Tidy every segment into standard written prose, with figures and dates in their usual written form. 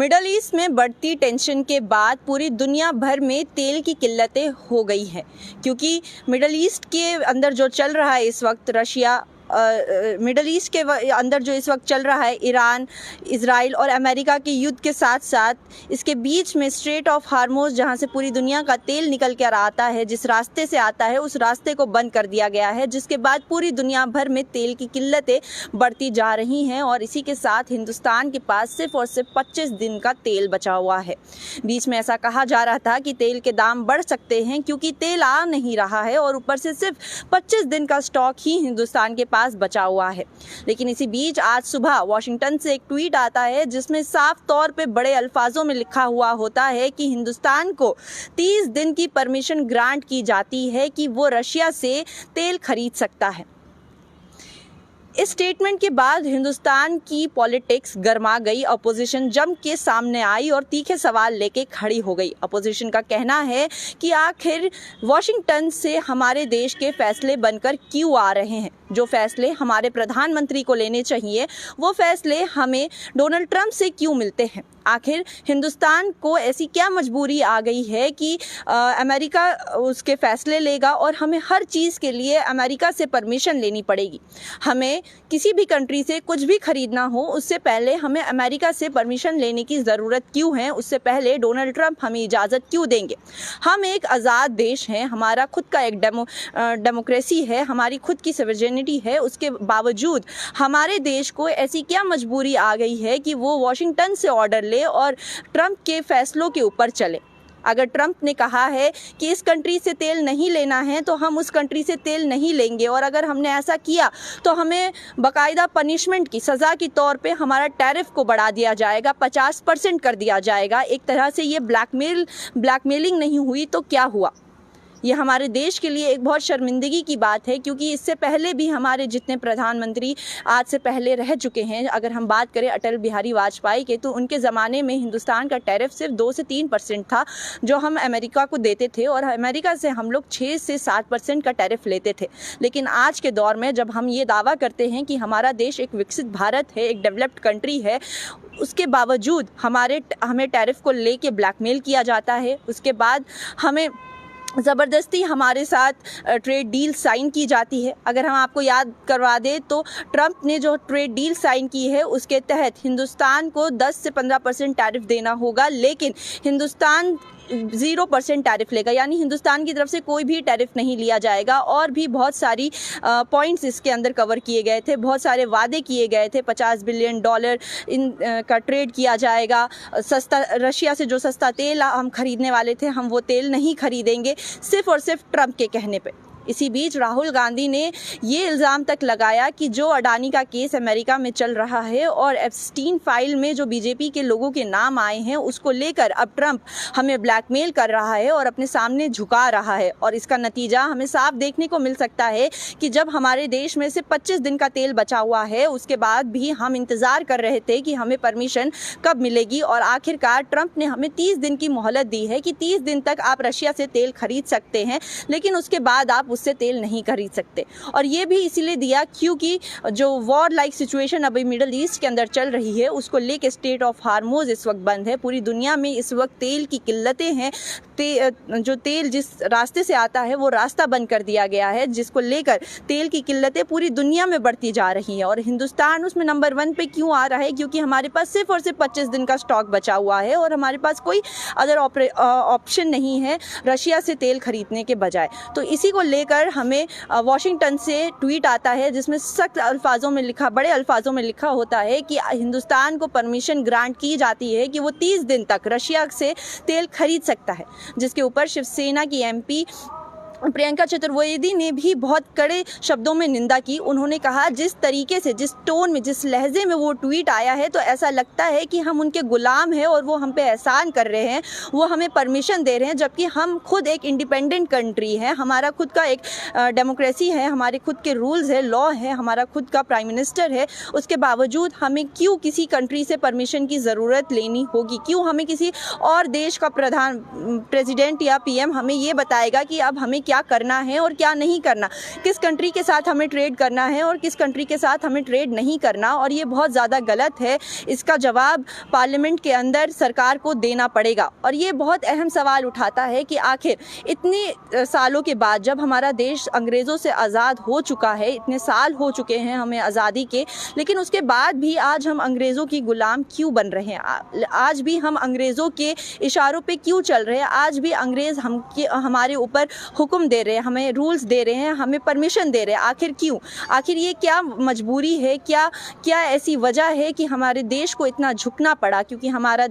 Middle east में बढ़ती tension के बाद पूरी दुनिया भर में तेल की किल्लतें हो गई हैं, क्योंकि मिडल ईस्ट के अंदर जो चल रहा है इस वक्त रशिया मिडल ईस्ट के अंदर जो इस वक्त चल रहा है ईरान, इजराइल और अमेरिका के युद्ध के साथ साथ इसके बीच में स्ट्रेट ऑफ हार्मोज, जहां से पूरी दुनिया का तेल निकल कर आता है, जिस रास्ते से आता है उस रास्ते को बंद कर दिया गया है, जिसके बाद पूरी दुनिया भर में तेल की किल्लतें बढ़ती जा रही हैं। और इसी के साथ हिंदुस्तान के पास सिर्फ और सिर्फ 25 दिन का तेल बचा हुआ है। बीच में ऐसा कहा जा रहा था कि तेल के दाम बढ़ सकते हैं क्योंकि तेल आ नहीं रहा है और ऊपर से सिर्फ 25 दिन का स्टॉक ही हिंदुस्तान के पास बचा हुआ है। लेकिन इसी बीच आज सुबह वॉशिंगटन से एक ट्वीट आता है जिसमें साफ तौर पे बड़े अल्फाजों में लिखा हुआ होता है कि हिंदुस्तान को 30 दिन की परमिशन ग्रांट की जाती है कि वो रशिया से तेल खरीद सकता है। इस स्टेटमेंट के बाद हिंदुस्तान की पॉलिटिक्स गर्मा गई। अपोजिशन जम के सामने आई और तीखे सवाल लेके खड़ी हो गई। अपोजिशन का कहना है कि आखिर वॉशिंगटन से हमारे देश के फैसले बनकर क्यों आ रहे हैं। जो फैसले हमारे प्रधानमंत्री को लेने चाहिए वो फैसले हमें डोनाल्ड ट्रंप से क्यों मिलते हैं। आखिर हिंदुस्तान को ऐसी क्या मजबूरी आ गई है कि अमेरिका उसके फैसले लेगा और हमें हर चीज़ के लिए अमेरिका से परमिशन लेनी पड़ेगी। हमें किसी भी कंट्री से कुछ भी खरीदना हो उससे पहले हमें अमेरिका से परमिशन लेने की ज़रूरत क्यों है। उससे पहले डोनाल्ड ट्रंप हमें इजाज़त क्यों देंगे। हम एक आज़ाद देश हैं, हमारा खुद का एक डेमोक्रेसी है, हमारी खुद की सॉवरेनिटी है। उसके बावजूद हमारे देश को ऐसी क्या मजबूरी आ गई है कि वो वॉशिंगटन से ऑर्डर ले और ट्रंप के फैसलों के ऊपर चले। अगर ट्रंप ने कहा है कि इस कंट्री से तेल नहीं लेना है तो हम उस कंट्री से तेल नहीं लेंगे, और अगर हमने ऐसा किया तो हमें बाकायदा पनिशमेंट की सज़ा के तौर पे हमारा टैरिफ को बढ़ा दिया जाएगा, 50% कर दिया जाएगा। एक तरह से ये ब्लैकमेलिंग नहीं हुई तो क्या हुआ। ये हमारे देश के लिए एक बहुत शर्मिंदगी की बात है, क्योंकि इससे पहले भी हमारे जितने प्रधानमंत्री आज से पहले रह चुके हैं, अगर हम बात करें अटल बिहारी वाजपेयी के, तो उनके ज़माने में हिंदुस्तान का टैरिफ सिर्फ 2 से 3% था जो हम अमेरिका को देते थे, और अमेरिका से हम लोग 6 से 7% का टैरिफ लेते थे। लेकिन आज के दौर में जब हम ये दावा करते हैं कि हमारा देश एक विकसित भारत है, एक डेवलप्ड कंट्री है, उसके बावजूद हमें टैरिफ को लेके ब्लैकमेल किया जाता है। उसके बाद हमें ज़बरदस्ती हमारे साथ ट्रेड डील साइन की जाती है। अगर हम आपको याद करवा दें तो ट्रंप ने जो ट्रेड डील साइन की है उसके तहत हिंदुस्तान को 10 से 15% टैरिफ देना होगा, लेकिन हिंदुस्तान 0% टैरिफ लेगा, यानी हिंदुस्तान की तरफ से कोई भी टैरिफ नहीं लिया जाएगा। और भी बहुत सारी पॉइंट्स इसके अंदर कवर किए गए थे, बहुत सारे वादे किए गए थे। $50 बिलियन का ट्रेड किया जाएगा। सस्ता रशिया से जो सस्ता तेल हम खरीदने वाले थे, हम वो तेल नहीं खरीदेंगे, सिर्फ और सिर्फ ट्रंप के कहने पे। इसी बीच राहुल गांधी ने ये इल्ज़ाम तक लगाया कि जो अडानी का केस अमेरिका में चल रहा है और एप्स्टीन फाइल में जो बीजेपी के लोगों के नाम आए हैं उसको लेकर अब ट्रंप हमें ब्लैकमेल कर रहा है और अपने सामने झुका रहा है। और इसका नतीजा हमें साफ देखने को मिल सकता है कि जब हमारे देश में से 25 दिन का तेल बचा हुआ है, उसके बाद भी हम इंतज़ार कर रहे थे कि हमें परमिशन कब मिलेगी, और आखिरकार ट्रंप ने हमें 30 दिन की मोहलत दी है कि 30 दिन तक आप रशिया से तेल खरीद सकते हैं, लेकिन उसके बाद आप उससे तेल नहीं खरीद सकते। और ये भी इसीलिए दिया क्योंकि जो वॉर लाइक सिचुएशन अभी मिडल ईस्ट के अंदर चल रही है उसको लेके स्ट्रेट ऑफ हार्मोज इस वक्त बंद है। पूरी दुनिया में इस वक्त तेल की किल्लतें हैं। जो तेल जिस रास्ते से आता है वो रास्ता बंद कर दिया गया है, जिसको लेकर तेल की किल्लतें पूरी दुनिया में बढ़ती जा रही हैं। और हिंदुस्तान उसमें नंबर 1 पे क्यों आ रहा है? क्योंकि हमारे पास सिर्फ और सिर्फ 25 दिन का स्टॉक बचा हुआ है और हमारे पास कोई अदर ऑप्शन नहीं है रशिया से तेल खरीदने के बजाय। तो इसी को लेकर हमें वॉशिंगटन से ट्वीट आता है जिसमें सख्त अल्फाजों में बड़े अल्फाजों में लिखा होता है कि हिंदुस्तान को परमिशन ग्रांट की जाती है कि वो 30 दिन तक रशिया से तेल खरीद सकता है, जिसके ऊपर शिवसेना की एमपी प्रियंका चतुर्वेदी ने भी बहुत कड़े शब्दों में निंदा की। उन्होंने कहा जिस तरीके से, जिस टोन में, जिस लहजे में वो ट्वीट आया है तो ऐसा लगता है कि हम उनके गुलाम हैं और वो हम पे एहसान कर रहे हैं, वो हमें परमिशन दे रहे हैं, जबकि हम खुद एक इंडिपेंडेंट कंट्री है, हमारा खुद का एक डेमोक्रेसी है, हमारे खुद के रूल्स है, लॉ है, हमारा खुद का प्राइम मिनिस्टर है। उसके बावजूद हमें क्यों किसी कंट्री से परमिशन की ज़रूरत लेनी होगी? क्यों हमें किसी और देश का प्रेसिडेंट या PM हमें ये बताएगा कि अब हमें क्या करना है और क्या नहीं करना, किस कंट्री के साथ हमें ट्रेड करना है और किस कंट्री के साथ हमें ट्रेड नहीं करना, और ये बहुत ज़्यादा गलत है। इसका जवाब पार्लियामेंट के अंदर सरकार को देना पड़ेगा। और ये बहुत अहम सवाल उठाता है कि आखिर इतने सालों के बाद, जब हमारा देश अंग्रेज़ों से आज़ाद हो चुका है, इतने साल हो चुके हैं हमें आज़ादी के, लेकिन उसके बाद भी आज हम अंग्रेज़ों की गुलाम क्यों बन रहे हैं? आज भी हम अंग्रेज़ों के इशारों पे क्यों चल रहे हैं? आज भी अंग्रेज़ हमारे ऊपर हुक्म दे रहे हैं, हमें रूल्स दे रहे हैं, हमें परमिशन दे रहे हैं। आखिर क्यों? आखिर ये क्या मजबूरी है? क्या ऐसी वजह है कि हमारे देश को इतना झुकना पड़ा? क्योंकि हमारे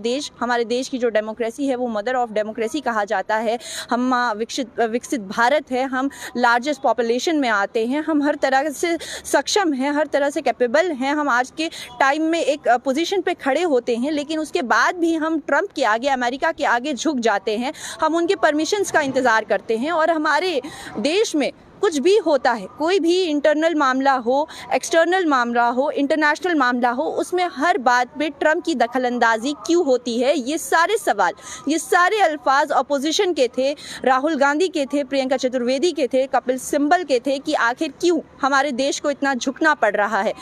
देश की जो डेमोक्रेसी है वो मदर ऑफ डेमोक्रेसी कहा जाता है। हम विकसित भारत है, हम लार्जेस्ट पॉपुलेशन में आते हैं, हम हर तरह से सक्षम हैं, हर तरह से कैपेबल हैं, हम आज के टाइम में एक पोजीशन पे खड़े होते हैं, लेकिन उसके बाद भी हम ट्रंप के आगे, अमेरिका के आगे झुक जाते हैं। हम उनके परमिशंस का इंतज़ार करते हैं और हमारे देश में कुछ भी होता है, कोई भी इंटरनल मामला हो, एक्सटर्नल मामला हो, इंटरनेशनल मामला हो, उसमें हर बात पे ट्रंप की दखलंदाजी क्यों होती है? ये सारे सवाल, ये सारे अल्फाज अपोजिशन के थे, राहुल गांधी के थे, प्रियंका चतुर्वेदी के थे, कपिल सिब्बल के थे कि आखिर क्यों हमारे देश को इतना झुकना पड़ रहा है।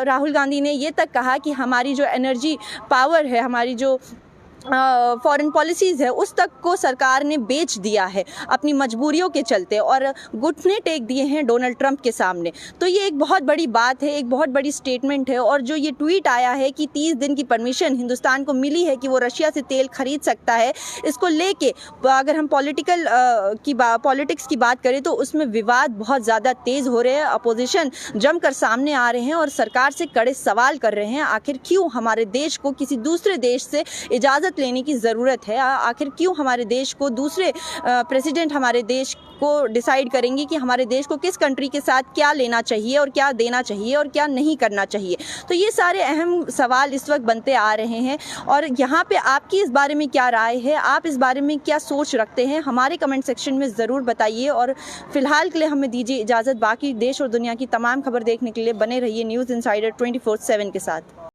राहुल गांधी ने ये तक कहा कि हमारी जो एनर्जी पावर है, हमारी जो फॉरेन पॉलिसीज़ है, उस तक को सरकार ने बेच दिया है अपनी मजबूरियों के चलते, और घुटने टेक दिए हैं डोनाल्ड ट्रंप के सामने। तो ये एक बहुत बड़ी बात है, एक बहुत बड़ी स्टेटमेंट है। और जो ये ट्वीट आया है कि 30 दिन की परमिशन हिंदुस्तान को मिली है कि वो रशिया से तेल खरीद सकता है, इसको लेके अगर हम पॉलिटिक्स की बात करें तो उसमें विवाद बहुत ज़्यादा तेज़ हो रहे हैं। अपोजिशन जमकर सामने आ रहे हैं और सरकार से कड़े सवाल कर रहे हैं। आखिर क्यों हमारे देश को किसी दूसरे देश से इजाज़त लेने की ज़रूरत है? आखिर क्यों हमारे देश को दूसरे प्रेसिडेंट हमारे देश को डिसाइड करेंगे कि हमारे देश को किस कंट्री के साथ क्या लेना चाहिए और क्या देना चाहिए और क्या नहीं करना चाहिए? तो ये सारे अहम सवाल इस वक्त बनते आ रहे हैं। और यहाँ पे आपकी इस बारे में क्या राय है? आप इस बारे में क्या सोच रखते हैं? हमारे कमेंट सेक्शन में ज़रूर बताइए। और फिलहाल के लिए हमें दीजिए इजाज़त। बाकी देश और दुनिया की तमाम खबर देखने के लिए बने रहिए न्यूज़ इनसाइडर 24/7 के साथ।